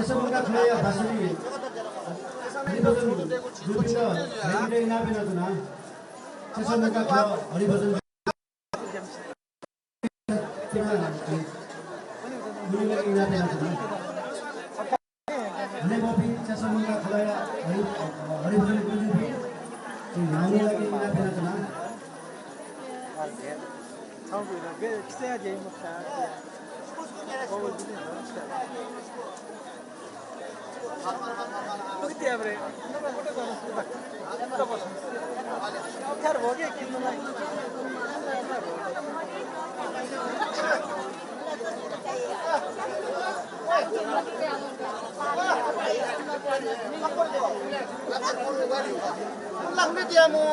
Semoga kaya basuri. Ini betul. Dulu hari ini nabi natuna. Semoga kaya hari betul. Dulu lagi nabi natuna. Ini mobil semoga kaya hari betul dulu. Ini lagi nabi natuna. Begitu ya bre, Ntar boge kinno na. Lang dia mo.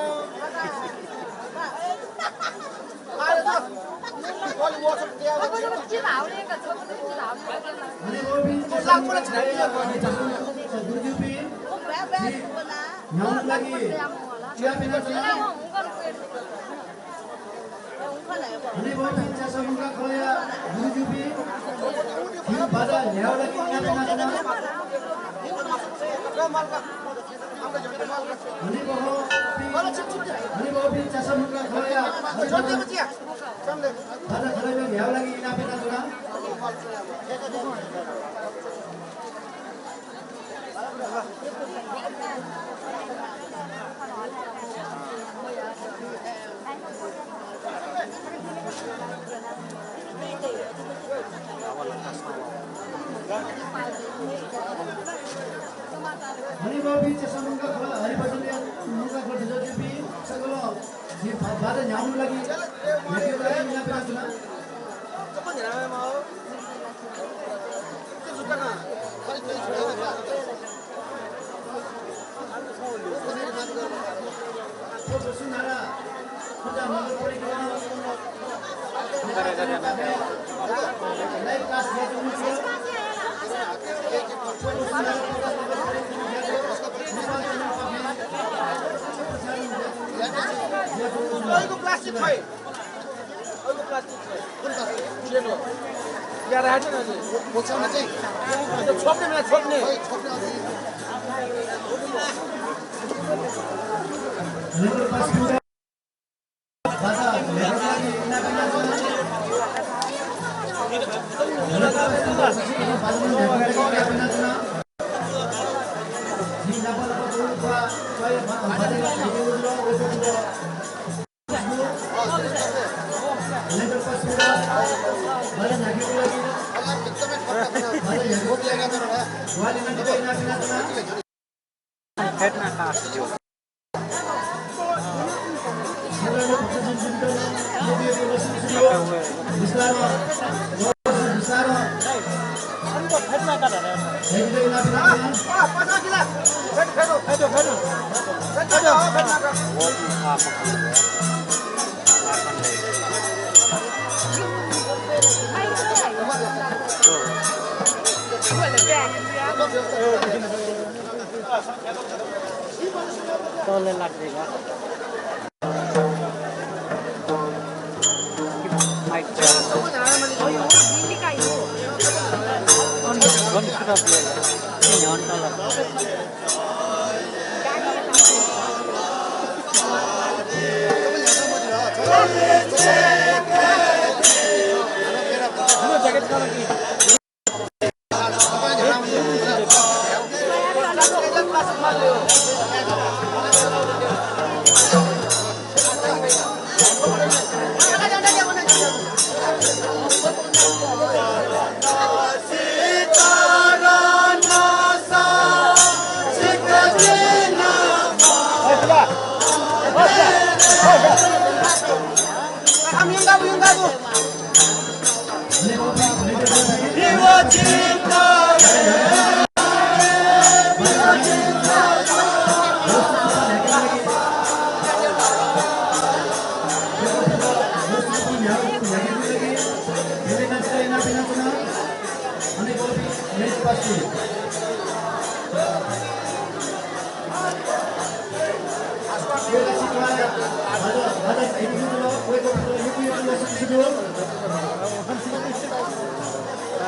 Hari babi cesa mungka kala hari bajunya mungka kala dijadi bi segala di badan nyamu lagi lagi nyampe natuna. Kapan ya mau? Itu suka na. Sunara sudah mengalami naik kelas dia Itu plastik koi. Itu plastik koi. Jeno. Biar aja nanti. Bocah aja. Itu chopne mana chopne. Tolong lagi ya. Mic check. Kon sudah beli. Ini nonton lah. Jaket kau lagi.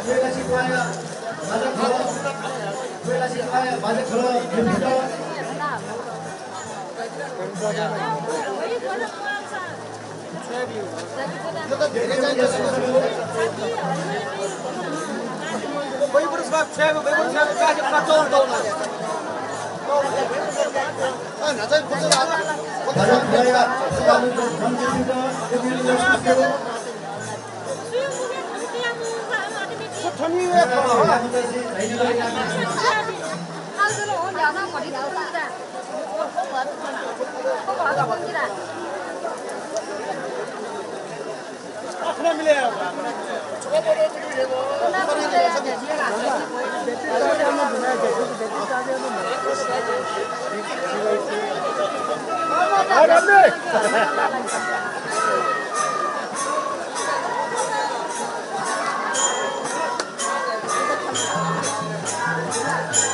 Terima kasih banyak. 맞아 걸어. 왜다시 맞아 걸어. 뱀부터. Mấy bữa sau xe mấy bữa sau ca cho ca trôn đâu này. 나 저기 보세요. 맞아 걸어야. 수강은 전체입니다. 여기는 열심히 천이 왜 가? 그냥 밀려요.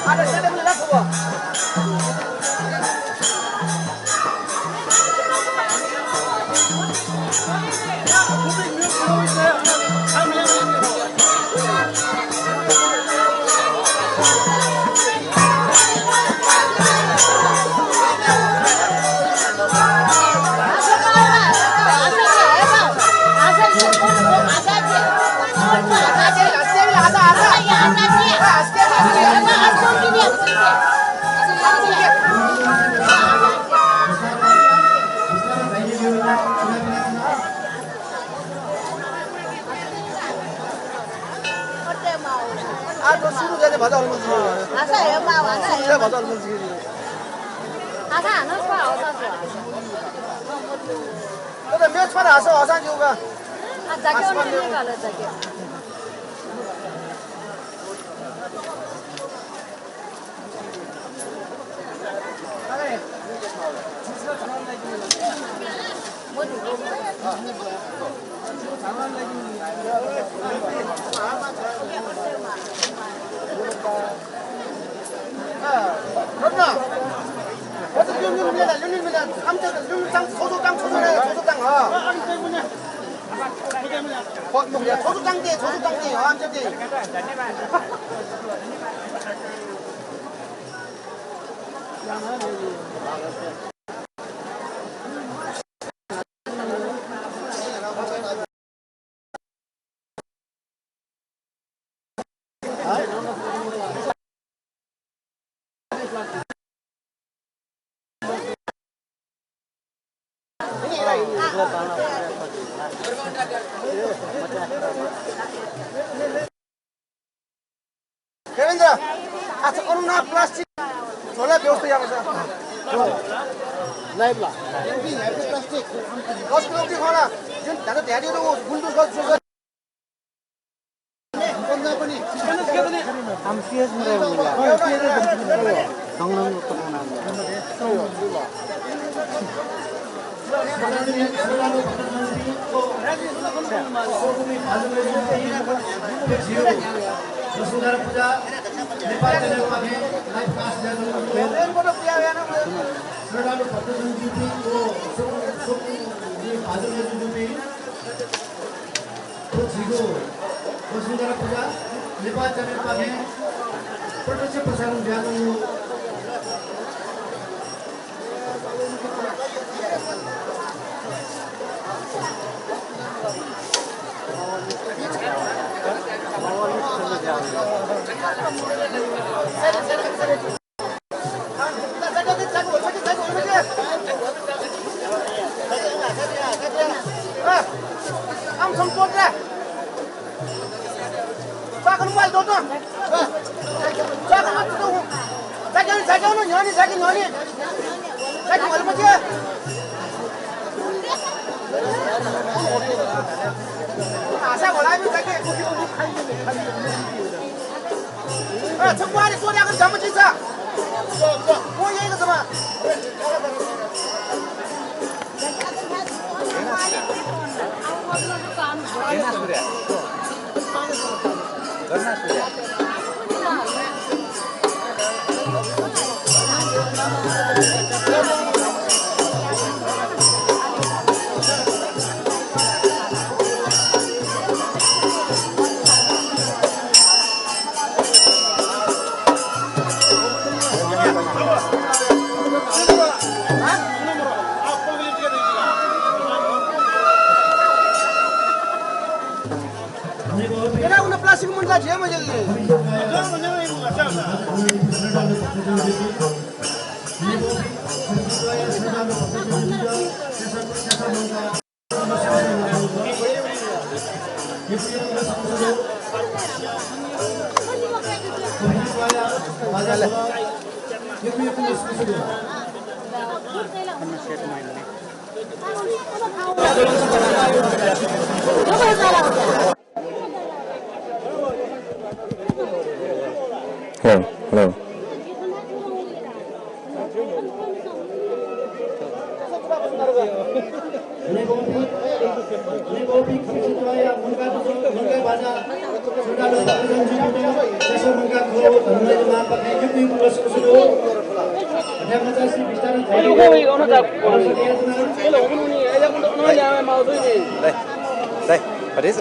ada saya melihat semua. 아, 너 수루 전에 맞아 얼마지? 맞아요, 마 수루 맞아 얼마지? 아사 안 왔어, 어서서. 근데 몇 차례 와서 와서 지우가. 아, 자기 오늘 가래 자기. 그럼요. 어떻게 윤리입니다. 삼장 소소장 소소장 아니 때문에. 소소장대 암장대. Kevin, अच्छा कौन ना plastic झोला व्यवस्था यहाँ पर live ला plastic कस kilo खाना जुन दादा ध्यान दिनु गुल्दु गर्छु बन्दा पनि हम सीएस में रहेगा संगम को खाना वसुंधरा पूजा नेपाल चैनल पाके लाइव कास्ट श्रद्धालु भक्तजन जुटीको भाजुले जुटी तो झिगो वसुंधरा पूजा नेपाल चैनल पाके प्रत्यक्ष प्रसारण भ्याएको 청구하니 소리하고 잘못 진짜 뭐 얘기가 좀 플라스틱 문자 제일 먼저 Hello. Đây, vào đấy.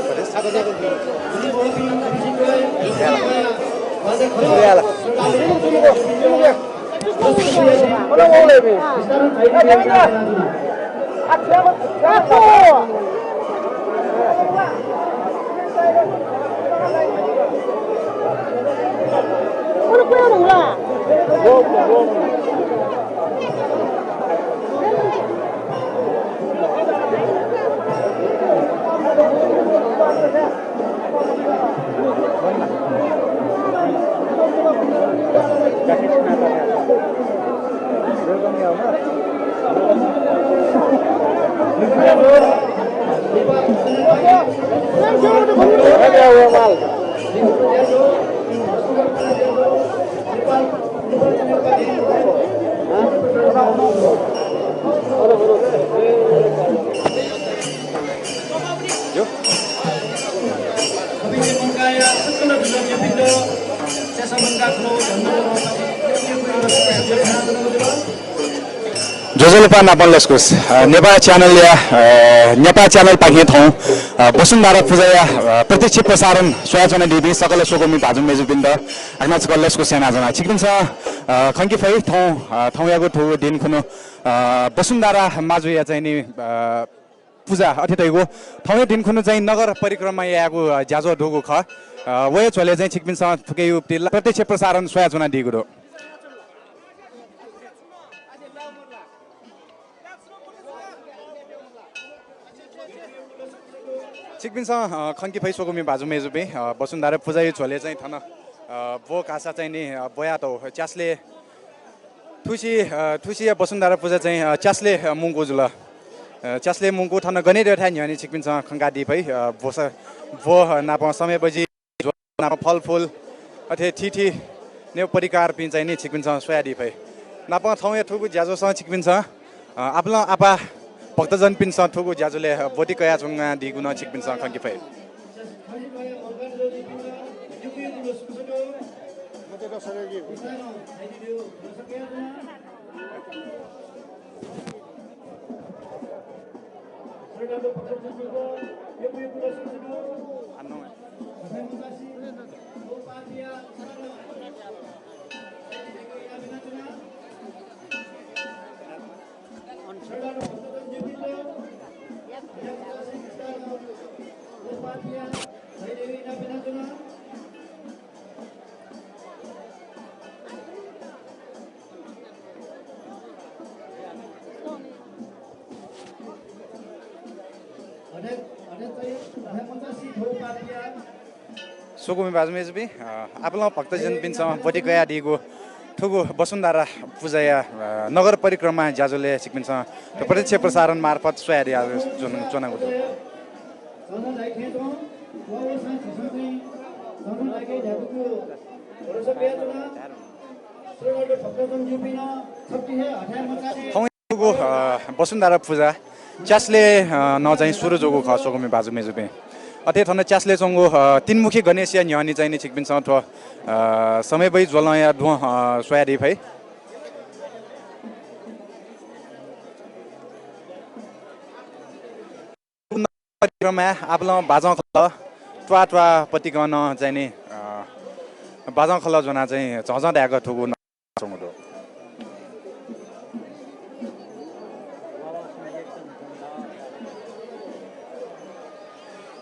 Jojolipa Napon Laskus, Nepa channel ya, Nepa channel pagi thong, Bosundara Puzaya, Pratyaksh Prasaran, Swayachana Didi, Sakala Sokomi Pajum Mezupinda, Agna Sakala Laskus Yanazana, Chikinsa, Kanki Fai thong, Thongyago to Din Kuno, Bosundara Mazuya Zaini Puja, Atitego, Thong Din Kuno Zain Nagar Parikrama Yago, Jazo Dogo Ka, Way Chole Chikinsa, Tukayu, Pratyaksh Prasaran, Swayachana Diguro. Chikinsa, Kanki Fai Sokomi Pajum Mezupi, Bosundara Puja Chole Zain Thana, Bo Kasa Zaini, Boyato, Chasle, Tushi Bosundara Puja Zain, Chasle Munguzula. Chasle Mungu Thana Gani Tanya, Chikinsa, Kangadi Pai, Bosa, Bo Napa Same Baji, Napa Pulful, Ate Titi, Neopolikar Pinzani, Chikinsa, Swadi Pai. Napa Tonga Tugu Jazo Chikinsa, Abla Apa. Paktajan Pinsa Togo Jazule, Botikaya Junga, Diguna Chikinsa Kanki Fai. Sokomi Bazmezbi, Apple Paktajan Pinsa, Botikaya Digo, Togo, Bosundara Puzaya, Nagar Parikrama, Jazole, Chikinsa, the Pratyaksh Prasaran Marpat Swadia, Jonago. Togo, Bosundara Puza, Chasle, Nozai Surujogo, Sokomi Bazmezbi. Ate thana chasle songo tinmukhi ganesya nyani chaini chikbin sa tho samay bai jolaya dho swayadi phai परिक्रमा आपला बाजा खल ट्वा ट्वा पतिकन चाहिँ बाजा खल जना चाहिँ झझ ड्याग थुगु नसमुदो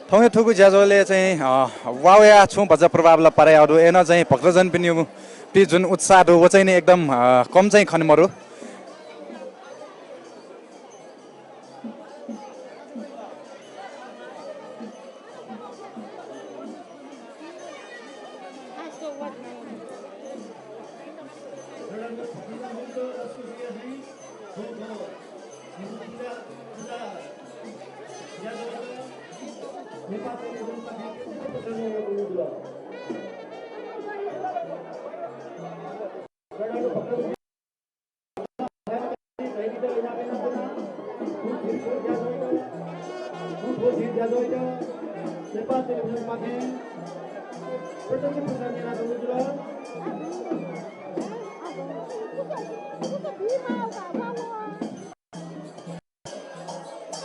थौँ थुगु ज्याजोले चाहिँ वावया छु भज प्रभावलाई परायाहरू एन चाहिँ भक्तजन पनि पि जुन उत्साह वो चाहिँ नि एकदम कम चाहिँ खनमरु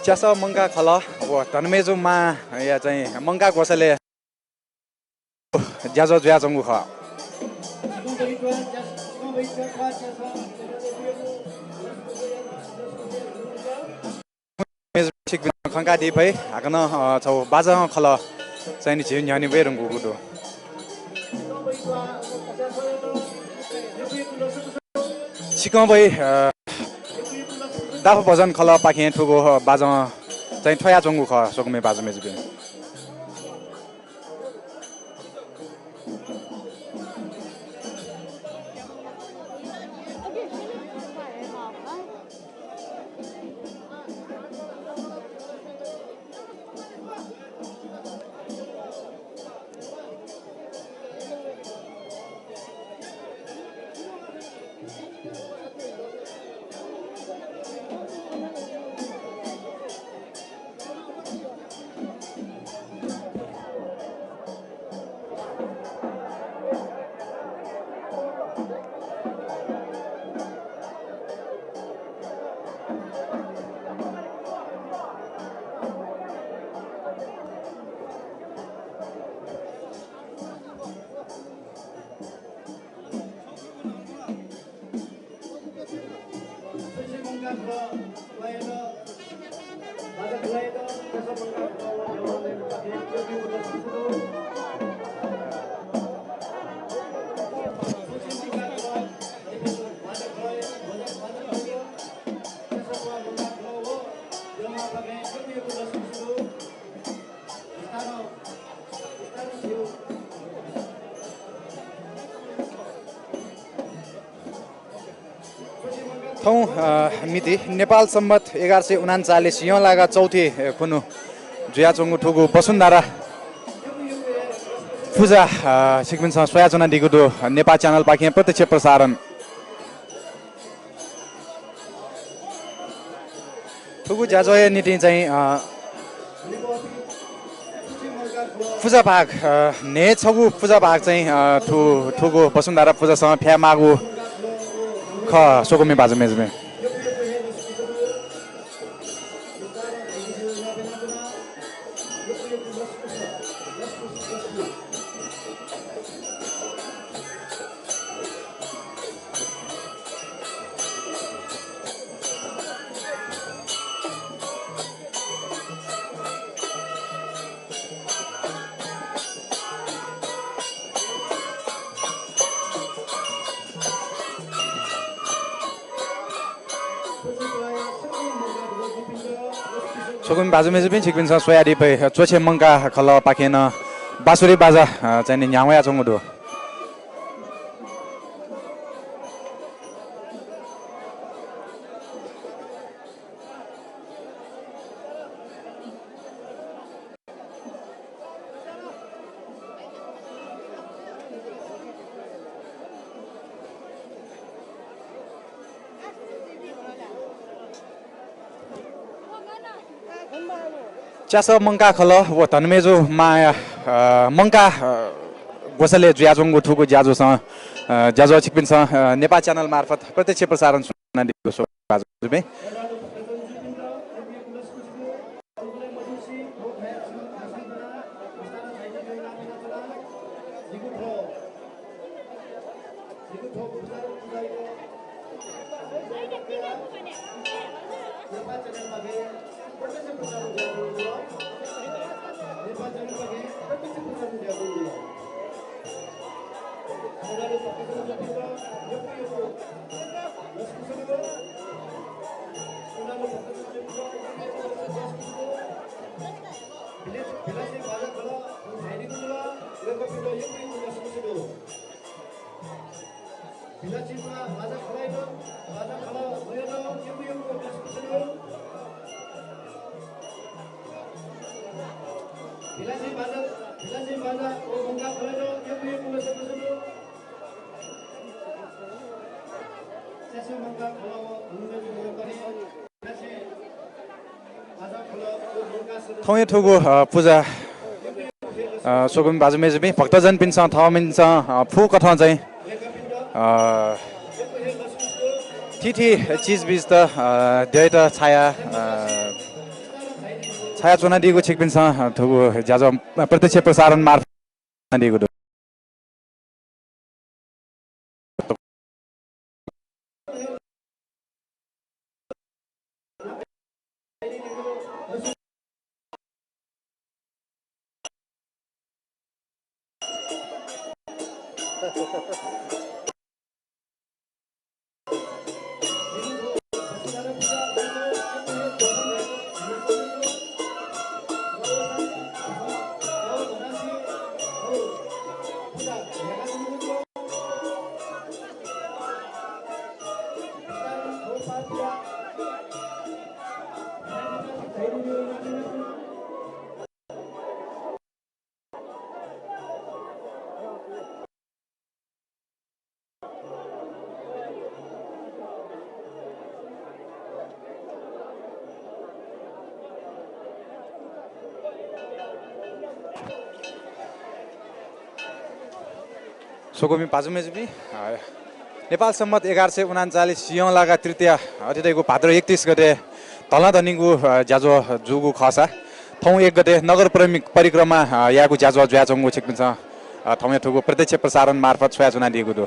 च्यास मंगा खल वो तनमेजु मा या चाहिँ मंगा गोसले ज्याजो ज्याजंगु ख मेजिक खंगा दि भई हाकन छौ बाजा खल चाहिँ नि झिन न्यानि बेरंगु गुदो सिकम भई दाफ भजन खल पाखे ठुगो बाजा चाहिँ ठया जंगु ख सोकमे बाजा मेजिबे थौँ मिति नेपाल सम्मत 1139 यो लागा चौथी खुनु जुयाचोङु ठुगु वसुन्धरा पूजा सिक्किम स्वयाचना दिगुदो नेपाल च्यानल पाखे प्रत्यक्ष प्रसारण ठुगु ज्याजोय नीति चाहिँ पूजा भाग ने छगु पूजा भाग चाहिँ ठुगु वसुन्धरा पूजासँग फ्या मागु ख सोकोमी बाजु मेजमे सोकुम बाजु मेजु पनि छिकपिन छ सोयाडी पे चोछे मंका खल पाखेन बासुरी बाजा चाहिँ न्यावया चंगुदो च्यास मंका खल वो तनमेजु माया मंका गोसले ज्याजोङगु ठुगु ज्याजोसँग ज्याजो छिकपिन छ नेपाल च्यानल मार्फत प्रत्यक्ष प्रसारण सुना दिएको सो बाजुबे थौय ठुगु पूजा सोगुम बाजु मेजुबी भक्तजन पिन्छ थमिन्छ फु कथा चाहिँ ठिठी चिज बिज त दैट छाया छाया चुना दिएको छिक पिन्छ ठुगु ज्याजो प्रत्यक्ष प्रसारण मार्फत दिएको दु सोगोमी पाजुमेजुबी नेपाल सम्मत 1139 सिंहलागा तृतीय अतिदैको भाद्र 31 गते तलधनीको ज्याजो जुगु खसा थौ 1 गते नगर परिक्रमा याको ज्याजो ज्याचोङको छिक्पिन्छ थौ ठुगु प्रत्यक्ष प्रसारण मार्फत सोया चुना दिएको दु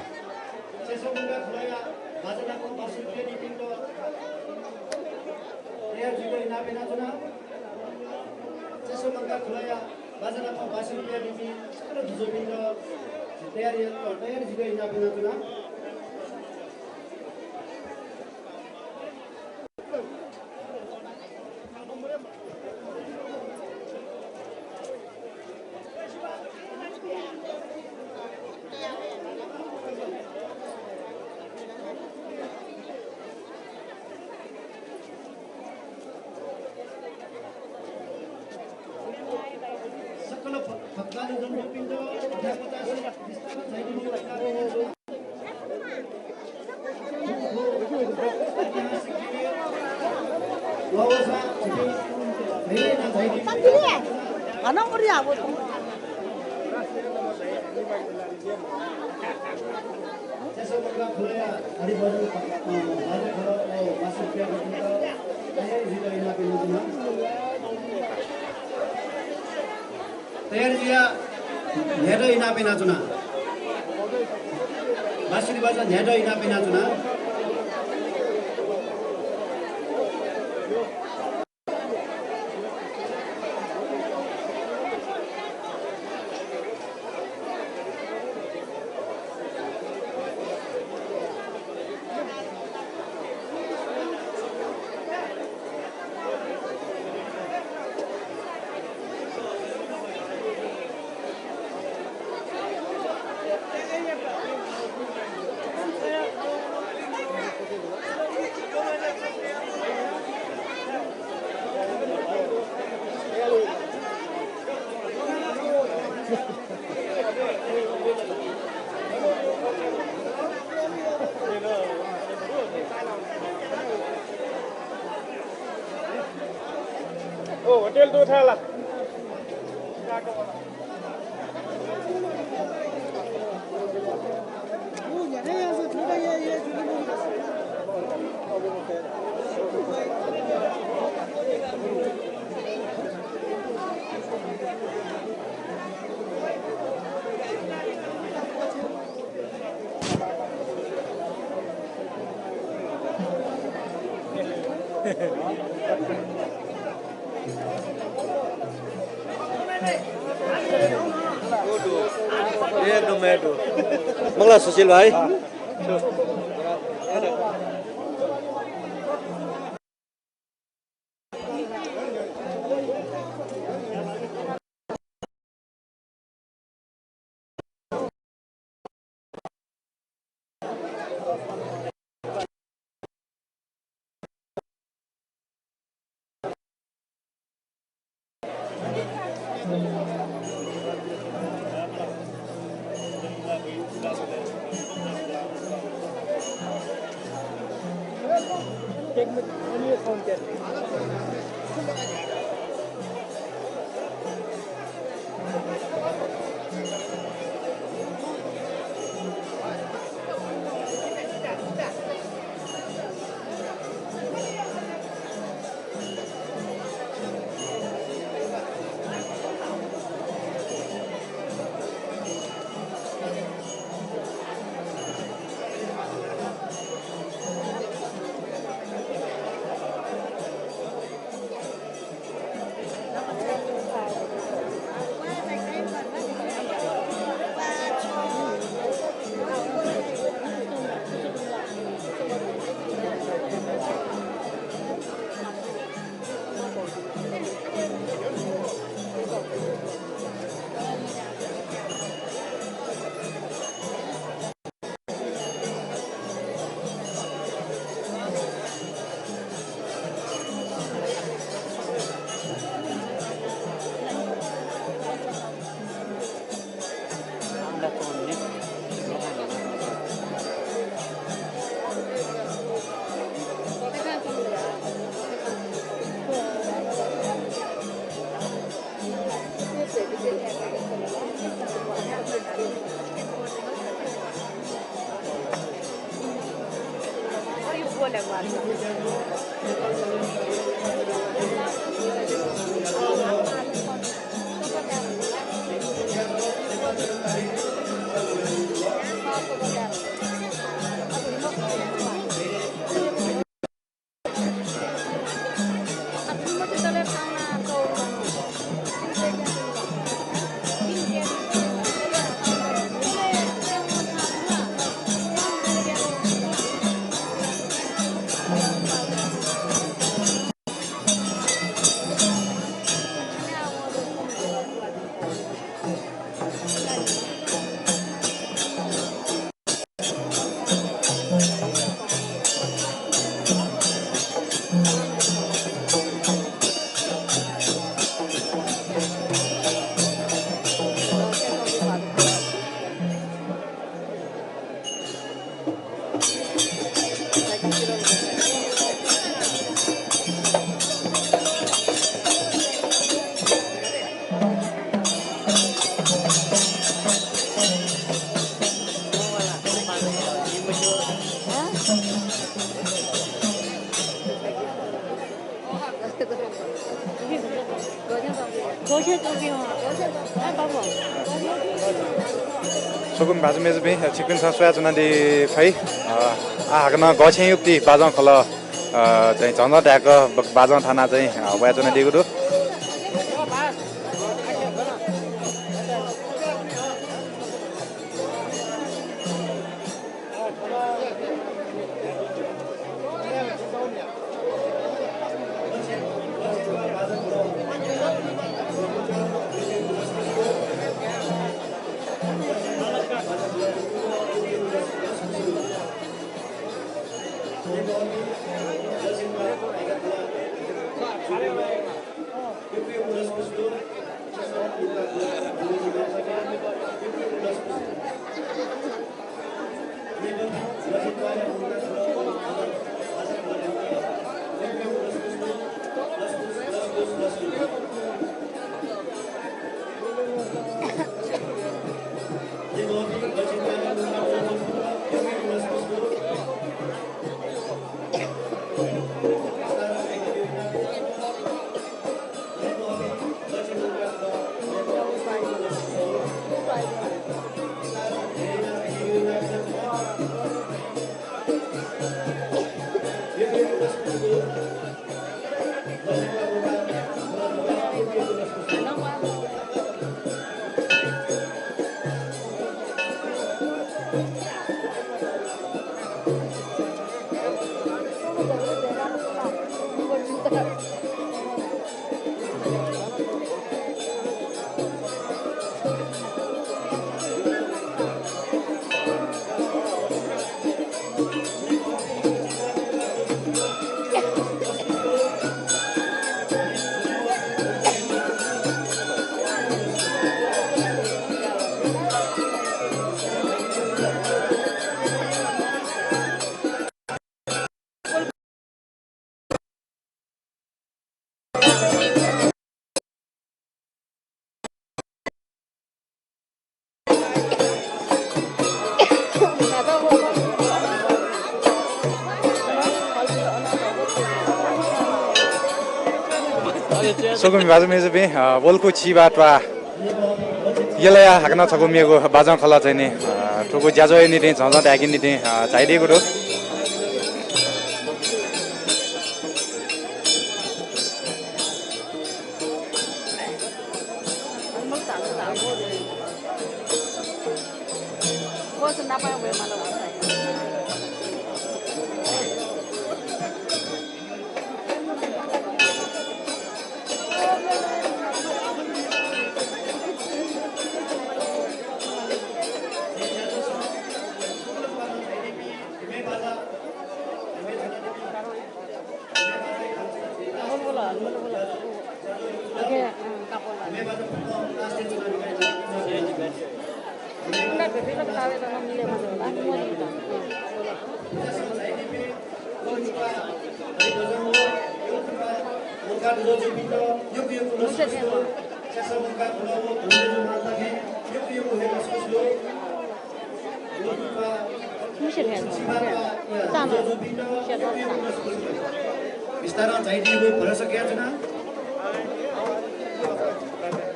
तयारी दिया नेडो इना पेना चुना बासुरी बाजा नेडो इना पेना चुना होटल तो था ला Hey! एकदम मेट हो मङ्गला सुशील भाइ 소금 바즈메즈 비 치킨 사수야즈나디 파이 아그나 거친 육디 바장 컬러 चाहिँ झन्डाको बाजा थाना चाहिँ वाजना दिएको थियो 소금이 맞으면서 비 월코 지바트와 열어야 하거나 저금이고 바장 컬러제니 두고 자조에니 된 전선 대기니 된 자이디고로 बिस्तारा चाहिदिएको भइसकेको छैन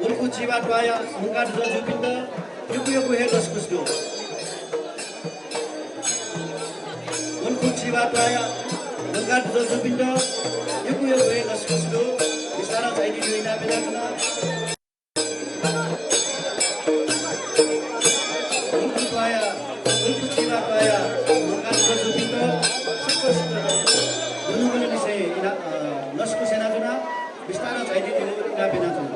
उनको जीवाट आया उनका जुपिन्द युग हे दसकुसको उनको जीवाट आया उनका जुपिन्द युग हे दसकुसको बिस्तारा चाहिदिएको इना बेला छैन उनको आया उनको जीवाट आया उनका जुपिन्द लस्कु सेना जुना बिस्तारा चाहिदिएको इना बेला छैन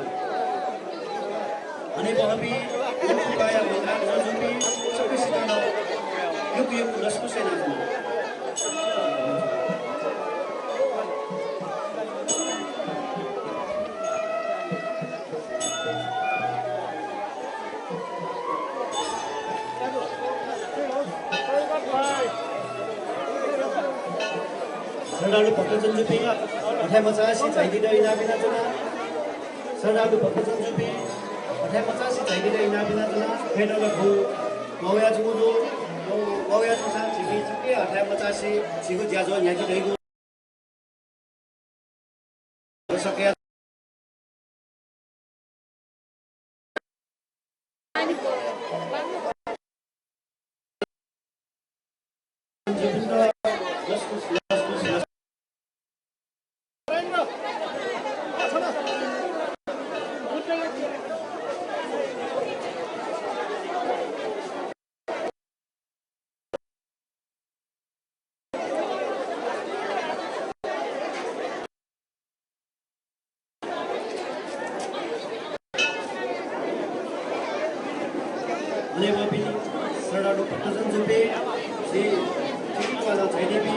अनि बहबी उनकाया बंगाल जुपी सबै सिटानो युग लस्कु सेना सरदारले पक्कजन जुपी अठाई मचासी चाहिदिँदा इना बिना जुना सरदारले पक्कजन जुपी 150 चाहिदिँदा इना बिना जुना फेडरल खौ मौया जुगुदो मौया जुसा छिकी छिकी 150 छिको ज्याजो न्याकी दैगु सके नेवापी सरदारको पक्कजन जुपे श्री वाला छैदेवी